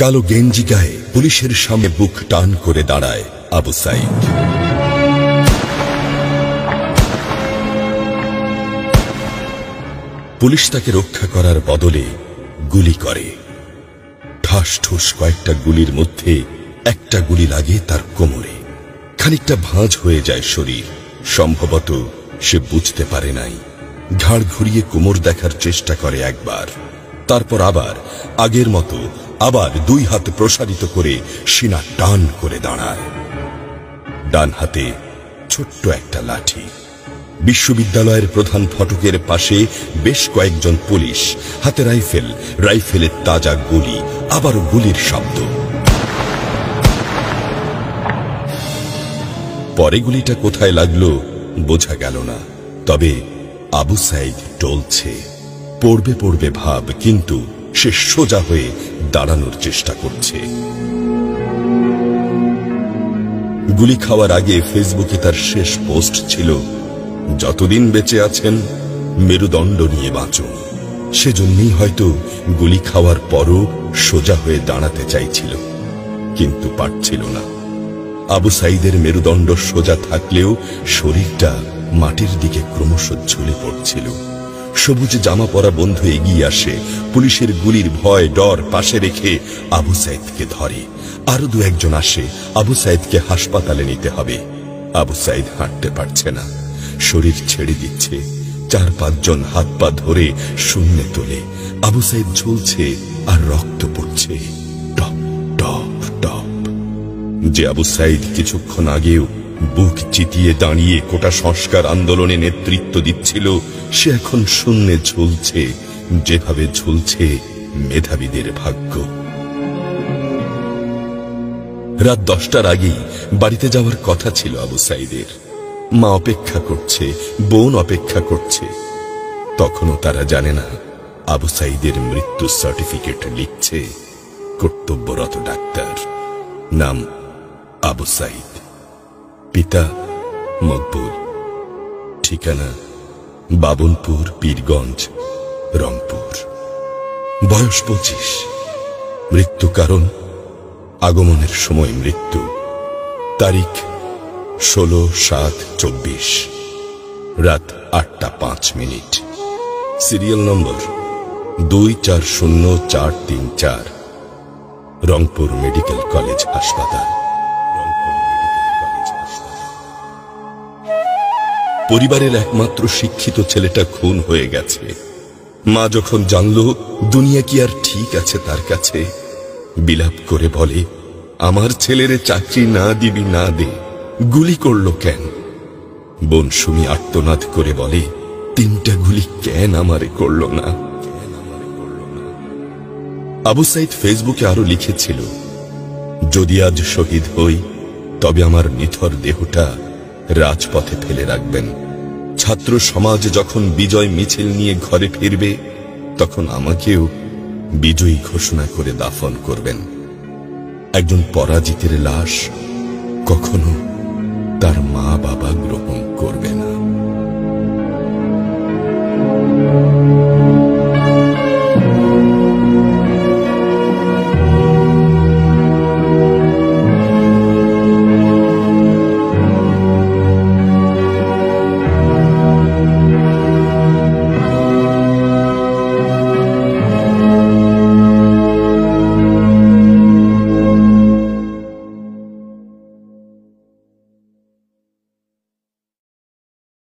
কালো গেঞ্জি গায়ে পুলিশের সামনে বুক টান করে দাঁড়ায় আবু সাইদ। পুলিশ তাকে রক্ষা করার বদলে গুলি করে। ঠাস ঠুস কয়েকটা গুলির মধ্যে একটা গুলি লাগে তার কোমরে। খানিকটা ভাঁজ হয়ে যায় শরীর। সম্ভবত সে বুঝতে পারে নাই। ঘাড় ঘুরিয়ে কোমর দেখার চেষ্টা করে একবার, তারপর আবার আগের মতো আবার দুই হাত প্রসারিত করে সিনা টান করে দাঁড়ায়। ডান হাতে ছোট্ট একটা লাঠি। বিশ্ববিদ্যালয়ের প্রধান ফটকের পাশে বেশ কয়েকজন পুলিশ, হাতে রাইফেল, রাইফেলের তাজা গুলি, আবারও গুলির শব্দ। পরে গুলিটা কোথায় লাগলো বোঝা গেল না। তবে আবু সাইদ টলছে। পড়বে পড়বে ভাব, কিন্তু সে সোজা হয়ে দাঁড়ানোর চেষ্টা করছে। গুলি খাওয়ার আগে ফেসবুকে তার শেষ পোস্ট ছিল, যতদিন বেঁচে আছেন মেরুদণ্ড নিয়ে বাঁচুন। সেজন্যই হয়তো গুলি খাওয়ার পরও সোজা হয়ে দাঁড়াতে চাইছিল, কিন্তু পারছিল না। আবু সাইদের মেরুদণ্ড সোজা থাকলেও শরীরটা মাটির দিকে ক্রমশ ঝুলে পড়ছিল। সবুজ জামা পরা বন্ধু এগিয়ে আসে, পুলিশের গুলির ভয় ডর পাশে রেখে আবু সাইদকে ধরে। আরো দু একজন আসে, আবু সাইদকে হাসপাতালে নিতে হবে। আবু সাইদ হাঁটতে পারছে না, শরীর ছেড়ে দিচ্ছে। 4-5 জন হাত পা ধরে শূন্যে তোলে। আবু সাইদ ঝুলছে আর রক্ত পড়ছে টপ টপ টপ। যে আবু সাইদ কিছুক্ষণ আগেও বুক চিতিয়ে দাঁড়িয়ে কোটা সংস্কার আন্দোলনে নেতৃত্ব দিচ্ছিল, সে এখন শূন্যে ঝুলছে, যেভাবে ঝুলছে মেধাবীদের ভাগ্য। রাত 10টার আগেই বাড়িতে যাওয়ার কথা ছিল আবু সাইদের। মা অপেক্ষা করছে, বোন অপেক্ষা করছে। তখনও তারা জানে না আবু সাইদের মৃত্যু সার্টিফিকেট লিখছে কর্তব্যরত ডাক্তার। নাম আবু সাইদ, পিতা মকবুল, ঠিকানা বাবনপুর, পীরগঞ্জ, রংপুর। বয়স 25। মৃত্যু কারণ আগমনের সময় মৃত্যু। তারিখ 16/7/24, রাত 8টা 5 minute. Serial number 240434, Rangpur medical college হাসপাতাল। পরিবারের একমাত্র শিক্ষিত ছেলেটা খুন হয়ে গেছে। মা যখন জানল দুনিয়া কি আর ঠিক আছে তার কাছে, বিলাপ করে বলে, আমার ছেলেরে চাকরি না দিবি না দে, গুলি করলো কেন? বোন সুমি আর্তনাদ করে বলে, 3টা গুলি কেন আমারে করলো না? আবু সাইদ ফেসবুকে আরো লিখেছিল, যদি আজ শহীদ হই তবে আমার নিথর দেহটা রাজপথে ফেলে রাখবেন। ছাত্র সমাজ যখন বিজয় মিছিল নিয়ে ঘরে ফিরবে, তখন আমাকেও বিজয়ী ঘোষণা করে দাফন করবেন। একজন পরাজিতের লাশ কখনো তার মা বাবা গ্রহণ করবে না।